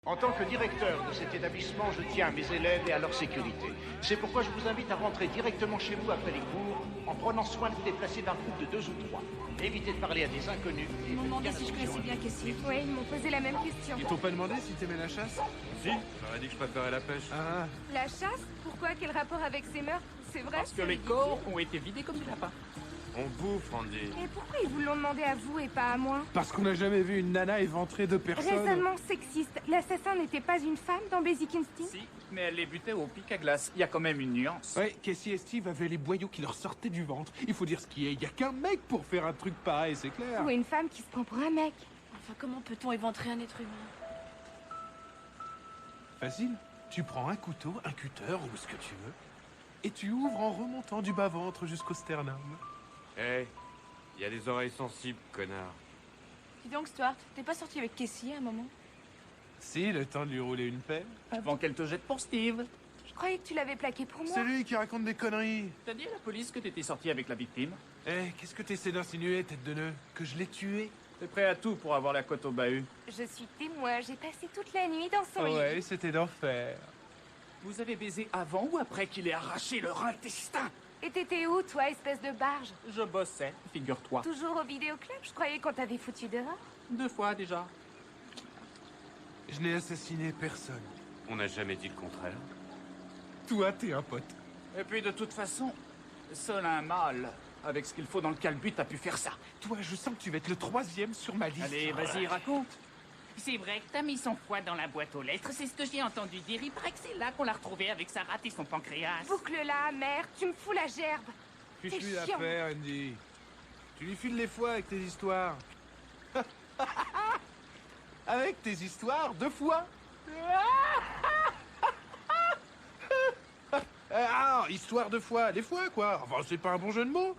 En tant que directeur de cet établissement, je tiens à mes élèves et à leur sécurité. C'est pourquoi je vous invite à rentrer directement chez vous après les cours, en prenant soin de vous déplacer d'un groupe de 2 ou 3. Évitez de parler à des inconnus. Ils m'ont demandé si je connaissais bien Cassie. Oui, ils m'ont posé la même question. Ils t'ont pas demandé si t'aimais la chasse? Si, j'aurais dit que je préférais la pêche. Ah, La chasse? Pourquoi? Quel rapport avec ces meurtres? C'est vrai? Parce que c'est les ridicule. corps ont été vidés comme des lapins. On bouffe, Randy. Et pourquoi ils vous l'ont demandé à vous et pas à moi? parce qu'on n'a jamais vu une nana éventrer de personne. Raisonnement sexiste. L'assassin n'était pas une femme dans Basic Instinct? Si, mais elle les butait au pic à glace. Il y a quand même une nuance. Ouais, Cassie et Steve avaient les boyaux qui leur sortaient du ventre. Il faut dire ce qui est, y a qu'un mec pour faire un truc pareil, c'est clair. Ou une femme qui se prend pour un mec? Enfin, comment peut-on éventrer un être humain? Facile. Tu prends un couteau, un cutter ou ce que tu veux, et tu ouvres en remontant du bas-ventre jusqu'au sternum. Hé, il y a des oreilles sensibles, connard. Dis donc, Stuart, t'es pas sorti avec Cassie à un moment? Si, le temps de lui rouler une pelle. Avant qu'elle te jette pour Steve. Je croyais que tu l'avais plaqué pour moi. C'est lui qui raconte des conneries. T'as dit à la police que t'étais sorti avec la victime? Eh, qu'est-ce que t'essaies d'insinuer, tête de nœud? Que je l'ai tué? T'es prêt à tout pour avoir la cote au bahut. Je suis témoin, j'ai passé toute la nuit dans son lit. Ouais, c'était d'enfer. Vous avez baisé avant ou après qu'il ait arraché leur intestin? Et t'étais où, toi, espèce de barge? Je bossais, figure-toi. Toujours au vidéoclub? Je croyais qu'on t'avait foutu dehors. 2 fois déjà. Je n'ai assassiné personne. On n'a jamais dit le contraire. Toi, t'es un pote. Et puis de toute façon, seul un mâle, avec ce qu'il faut dans le calbut, a pu faire ça. Toi, je sens que tu vas être le 3e sur ma liste. Allez, vas-y, raconte. C'est vrai que t'as mis son foie dans la boîte aux lettres, c'est ce que j'ai entendu dire. Il paraît que c'est là qu'on l'a retrouvé avec sa rate et son pancréas. Boucle-la, merde, tu me fous la gerbe. Fiche-lui C'est chiant. l'affaire, Andy. Tu lui files les foies avec tes histoires. Avec tes histoires, 2 fois. Ah, histoire de foie. Les foies, quoi. Enfin, c'est pas un bon jeu de mots.